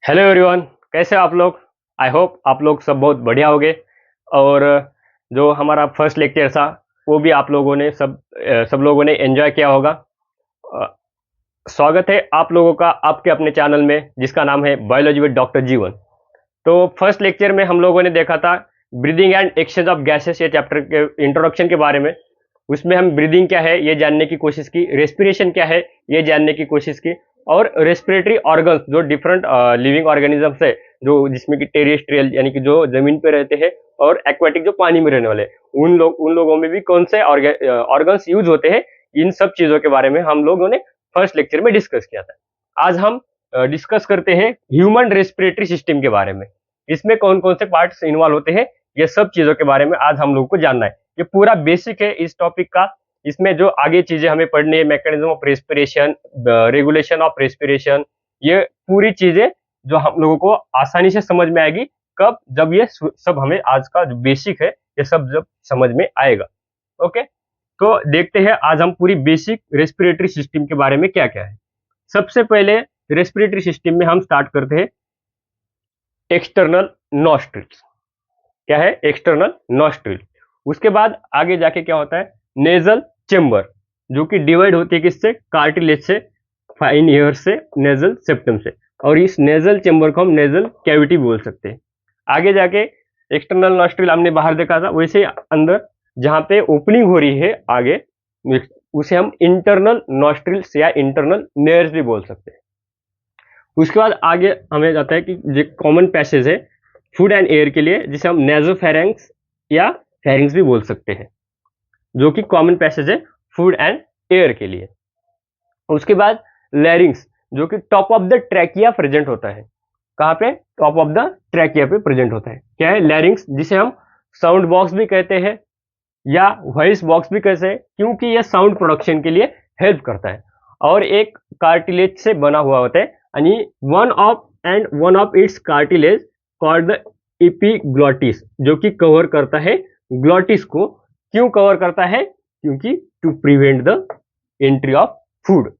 Hello everyone, कैसे हो आप लोग। आई होप आप लोग सब बहुत बढ़िया होंगे। और जो हमारा फर्स्ट लेक्चर था वो भी आप लोगों ने सब लोगों ने एंजॉय किया होगा। अ, स्वागत है आप लोगों का आपके अपने चैनल में जिसका नाम है बायोलॉजी विद डॉक्टर जीवन। तो फर्स्ट लेक्चर में हम लोगों ने देखा था breathing and exchange of gases, ये चैप्टर के इंट्रोडक्शन के बारे में। उसमें हम ब्रीदिंग क्या है ये जानने की कोशिश की, रेस्पिरेशन क्या है ये जानने की कोशिश की, और रेस्पिरेटरी ऑर्गन्स जो डिफरेंट लिविंग ऑर्गेनिजम्स है, जो जिसमें कि टेरेस्ट्रियल यानी कि जो जमीन पे रहते हैं, और एक्वाटिक जो पानी में रहने वाले, उन लोगों में भी कौन से ऑर्गन्स यूज होते हैं, इन सब चीजों के बारे में हम लोगों ने फर्स्ट लेक्चर में डिस्कस किया था। आज हम डिस्कस करते हैं ह्यूमन रेस्पिरेटरी सिस्टम के बारे में। इसमें कौन कौन से पार्ट्स इन्वॉल्व होते हैं, ये सब चीजों के बारे में आज हम लोगों को जानना है। ये पूरा बेसिक है इस टॉपिक का। इसमें जो आगे चीजें हमें पढ़नी है, mechanism of respiration, regulation of respiration, ये पूरी चीजें जो हम लोगों को आसानी से समझ में आएगी कब, जब ये सब हमें आज का जो बेसिक है ये सब जब समझ में आएगा। ओके, तो देखते हैं आज हम पूरी बेसिक रेस्पिरेटरी सिस्टम के बारे में क्या क्या है। सबसे पहले रेस्पिरेटरी सिस्टम में हम स्टार्ट करते हैं एक्सटर्नल नॉस्ट्रिल्स। क्या है एक्सटर्नल नॉस्ट्रिल। उसके बाद आगे जाके क्या होता है नेजल चेम्बर, जो कि डिवाइड होती है किससे, कार्टिलेज से, फाइन ईयर से, नेजल सेप्टम से। और इस नेजल चेम्बर को हम नेजल कैविटी बोल सकते हैं। आगे जाके एक्सटर्नल नॉस्ट्रिल हमने बाहर देखा था, वैसे अंदर जहां पे ओपनिंग हो रही है आगे, उसे हम इंटरनल नॉस्ट्रिल्स या इंटरनल नेयर्स भी बोल सकते हैं। उसके बाद आगे हमें जाता है कि जो कॉमन पैसेज है फूड एंड एयर के लिए, जिसे हम नेजोफेरेंक्स या फेरिंग्स भी बोल सकते हैं, जो कि कॉमन पैसेज है फूड एंड एयर के लिए। उसके बाद लैरिंग्स, जो कि top of the trachea present होता है। कहाँ पे, टॉप ऑफ द ट्रैकिया पे प्रेजेंट होता है। क्या है लैरिंग्स, जिसे हम साउंड बॉक्स भी कहते हैं या वॉइस बॉक्स भी कहते हैं, क्योंकि यह साउंड प्रोडक्शन के लिए हेल्प करता है और एक कार्टिलेज से बना हुआ होता है। यानी one of its cartilage called the epiglottis, जो कि कवर करता है ग्लॉटिस को। क्यों कवर करता है, क्योंकि to prevent the entry of food,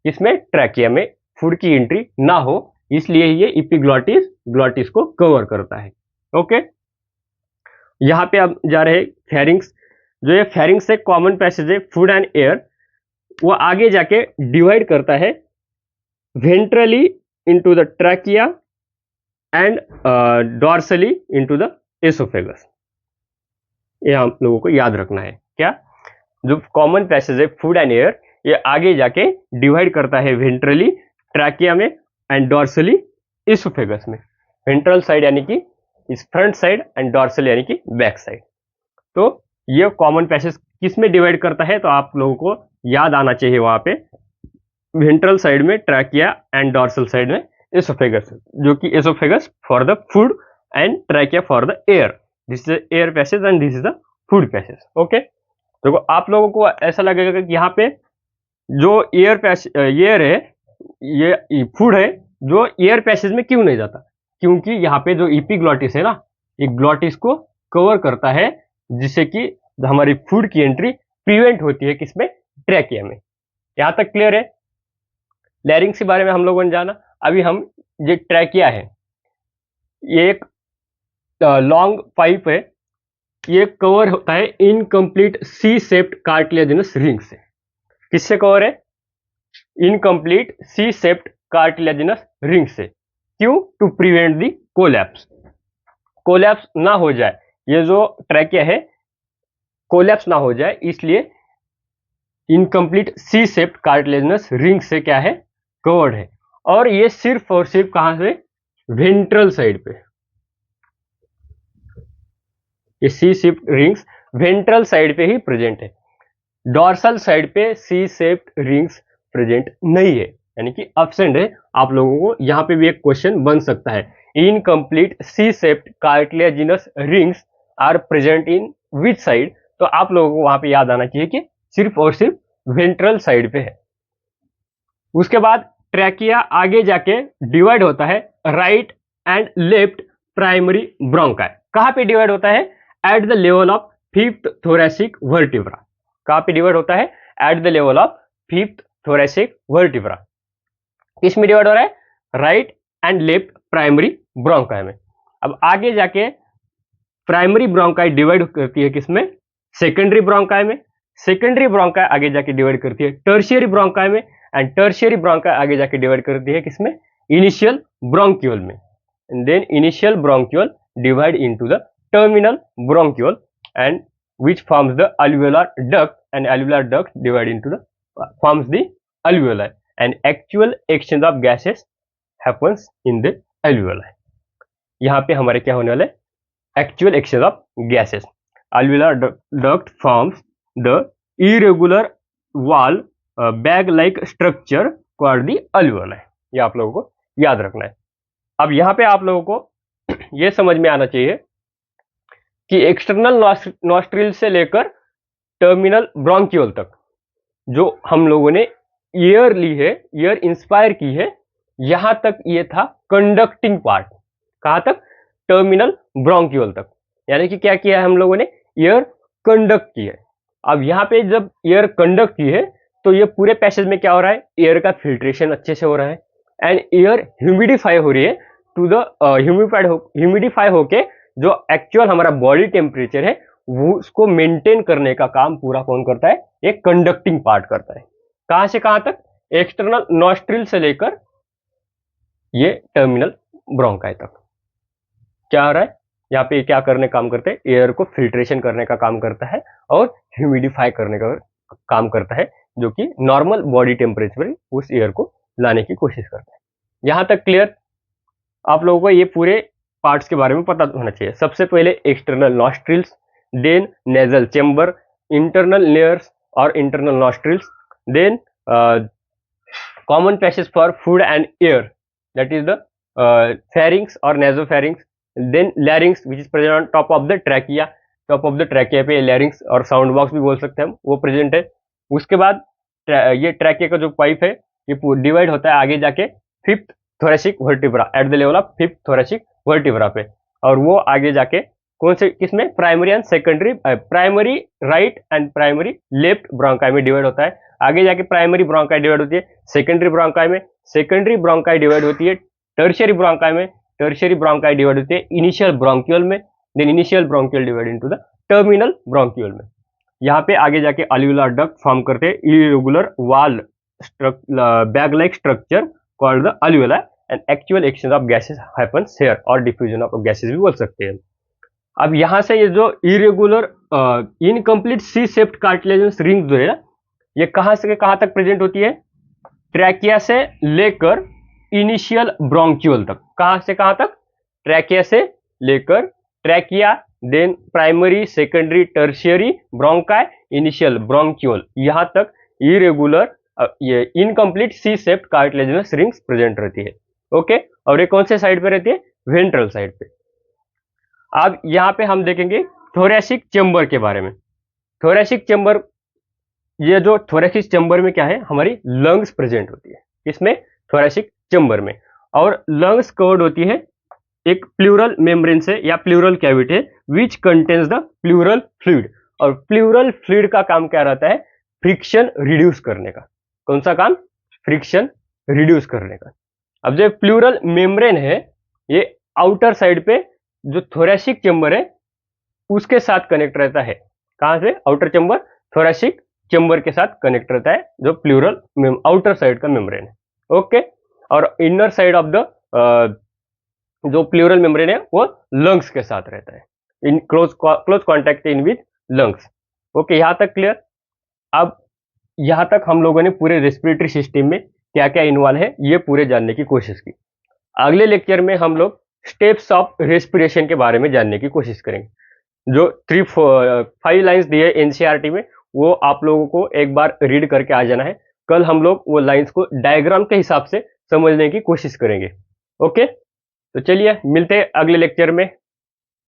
इसमें ट्रैकिया में फूड की एंट्री ना हो, इसलिए ये एपिग्लॉटिस ग्लॉटिस को कवर करता है। ओके, यहाँ पे अब जा रहे हैं फेरिंग्स। जो ये फेरिंग्स से कॉमन पैसेज है फूड एंड एयर, वो आगे जाके डिवाइड करता है ventrally into the trachea and dorsally into the oesophagus. ये हम लोगों को याद रखना है। क्या, जो कॉमन पैसेज है फूड एंड एयर, ये आगे जाके डिवाइड करता है वेंट्रली ट्रैकिया में एंड डॉर्सली एसोफेगस में। वेंट्रल साइड यानी कि इस फ्रंट साइड एंड डॉर्सल यानी कि बैक साइड। तो ये कॉमन पैसेज किस में डिवाइड करता है, तो आप लोगों को याद आना चाहिए वहां पे, वेंट्रल साइड में ट्रैकिया एंड डॉर्सल साइड में एसोफेगस, जो कि oesophagus for the food and trachea for the air. This is air passage and this is the food passage. Okay, देखो आप लोगों को ऐसा लगेगा कि यहाँ पे जो एयर है, ये फूड है, जो एयर पैसेज में क्यों नहीं जाता, क्योंकि यहाँ पे जो एपिग्लॉटिस है ना, ये ग्लॉटिस को कवर करता है, जिससे कि हमारी फूड की एंट्री प्रिवेंट होती है किसमें, ट्रैकिया में। यहाँ तक क्लियर है। लैरिंग्स के बारे में हम लोगों ने जाना। अभी हम ये ट्रैकिया है, ये एक लॉन्ग पाइप है, ये कवर होता है incomplete C shaped cartilaginous ring से। किससे कवर है, incomplete C shaped cartilaginous ring से। क्यों, to prevent the collapse, collapse ना हो जाए, ये जो ट्रैकिया है कोलैप्स ना हो जाए, इसलिए incomplete C shaped cartilaginous ring से क्या है, कवर्ड है। और ये सिर्फ और सिर्फ कहां से, वेंट्रल साइड पे, ये C shaped rings ventral side पे ही प्रेजेंट है। डॉर्सल साइड पे सी शेप्ड रिंग्स प्रेजेंट नहीं है, यानी कि एब्सेंट है। आप लोगों को यहाँ पे भी एक क्वेश्चन बन सकता है, incomplete C shaped cartilaginous rings are present in which side. तो आप लोगों को वहां पे याद आना चाहिए कि सिर्फ और सिर्फ वेंट्रल साइड पे है। उसके बाद ट्रैकिया आगे जाके डिवाइड होता है right and left primary bronchi. कहां पे डिवाइड होता है, eight the level of fifth thoracic vertebra. कहां पे डिवाइड होता है, eight the level of fifth thoracic vertebra. किस में डिवाइड हो रहा है, right and left primary bronchi में। अब आगे जाके प्राइमरी ब्रोंकाई डिवाइड करती है किसमें? सेकेंडरी ब्रोंकाई में। सेकेंडरी ब्रोंकाई आगे जाके डिवाइड करती है टर्शियरी ब्रोंकाई में, एंड टर्शियरी ब्रोंकाई आगे जाके डिवाइड करती है किसमें? इनिशियल ब्रोंक्यूल में। And then initial bronchiole divide into the terminal bronchiole and which forms the alveolar duct, and alveolar duct divide into the forms the alveoli, and actual exchange of gases happens in the alveoli। यहाँ पे हमारे क्या होने वाला है? Actual exchange of gases. alveolar duct forms the irregular wall bag like structure called the alveoli। ये आप लोगों को याद रखना है। अब यहाँ पे आप लोगों को ये समझ में आना चाहिए कि एक्सटर्नल नॉस्ट्रिल से लेकर टर्मिनल ब्रोंक्यूल तक जो हम लोगों ने एयर ली है, एयर इंस्पायर की है, यहां तक ये था कंडक्टिंग पार्ट। कहां तक? टर्मिनल ब्रोंक्यूल तक। यानी कि क्या किया है हम लोगों ने? एयर कंडक्ट की है। अब यहां पे जब एयर कंडक्ट की है तो ये पूरे पैसेज में क्या हो रहा है? एयर का फिल्ट्रेशन अच्छे से हो रहा है, एंड एयर ह्यूमिडिफाई हो रही है टू द ह्यूमिडिफाई होके जो एक्चुअल हमारा बॉडी टेम्परेचर है वो उसको मेंटेन करने का काम पूरा कौन करता है? एक कंडक्टिंग पार्ट करता है। कहां से कहां तक? एक्सटर्नल नॉस्ट्रिल से लेकर ये टर्मिनल ब्रोंकाई तक। क्या हो रहा है यहाँ पे? क्या करने काम करते हैं? एयर को फिल्ट्रेशन करने का काम करता है और ह्यूमिडिफाई करने का काम करता है, जो कि नॉर्मल बॉडी टेम्परेचर पर उस एयर को लाने की कोशिश करता है। यहां तक क्लियर? आप लोगों को ये पूरे पार्ट्स के बारे में पता होना चाहिए। सबसे पहले external nostrils, then nasal chamber, internal layers और internal nostrils, then common passage for food and air, that is the pharynx और nasopharynx, then larynx which is present on top of the trachea. Top of the trachea पे larynx और sound box भी बोल सकते हैं हम, वो present है। उसके बाद ये ट्रैकिया का जो पाइप है ये डिवाइड होता है आगे जाके fifth thoracic vertebra, at the level of fifth thoracic vertebra पे, और वो आगे जाके कौन से किसमें? Primary and secondary, primary right and primary left bronchi में डिवाइड होता है। आगे जाके प्राइमरी ब्रोंकाई डिवाइड होती है सेकेंडरी ब्रोंकाई में, सेकेंडरी ब्रोंकाई डिवाइड होती है टर्शियरी ब्रोंकाई में, टर्शियरी ब्रोंकाई डिवाइड होती है इनिशियल ब्रोंक्यूल में, then initial bronchiole divide into the terminal bronchiole में। यहाँ पे आगे जाके अल्वियोलर डक्ट फॉर्म करते हैं irregular wall bag like structure called the alveola, and actual exchange of gases happens here, और डिफ्यूजन ऑफ गैसेस भी बोल सकते हैं। अब यहाँ से ये जो irregular incomplete C shaped cartilaginous ring जो है ना, ये कहाँ से कहाँ तक प्रेजेंट होती है? ट्रैकिया से लेकर इनिशियल ब्रोंक्यूल तक। कहाँ से कहाँ तक? ट्रैकिया से लेकर trachea, then primary, secondary, tertiary bronchi, initial bronchiole, यहाँ तक इरेगुलर ये incomplete C shaped cartilaginous rings present रहती है। ओके, और ये कौन से साइड पे रहती है? वेंट्रल साइड पे। अब यहाँ पे हम देखेंगे थोरेसिक चेंबर के बारे में। थोरेसिक चेंबर, ये जो थोरेसिक चेंबर में क्या है? हमारी लंग्स प्रेजेंट होती है। इसमें थोरेसिक चेंबर में, और लंग्स कवर्ड होती है एक प्लूरल मेम्ब्रेन से या pleural cavity which contains the pleural fluid, और प्लूरल फ्लूइड का काम क्या रहता है? फ्रिक्शन रिड्यूस करने का। कौन सा काम? फ्रिक्शन रिड्यूस करने का। अब जो प्लूरल मेम्ब्रेन है ये आउटर साइड पे जो थोरेसिक चेंबर है उसके साथ कनेक्ट रहता है। कहां से? आउटर चेंबर थोरेसिक चेंबर के साथ कनेक्ट रहता है, जो प्लूरल आउटर साइड का मेम्ब्रेन है। ओके, और इनर साइड ऑफ द जो प्लूरल मेम्ब्रेन है वो लंग्स के साथ रहता है, in close contact in with lungs. Okay, यहां तक क्लियर? अब यहां तक हम लोगों ने पूरे रेस्पिरेटरी सिस्टम में क्या क्या इन्वॉल्व है ये पूरे जानने की कोशिश की। अगले लेक्चर में हम लोग स्टेप्स ऑफ रेस्पिरेशन के बारे में जानने की कोशिश करेंगे। जो 5 लाइंस दिए एनसीईआरटी में वो आप लोगों को एक बार रीड करके आ जाना है। कल हम लोग वो लाइंस को डायग्राम के हिसाब से समझने की कोशिश करेंगे। ओके, तो चलिए मिलते हैं अगले लेक्चर में।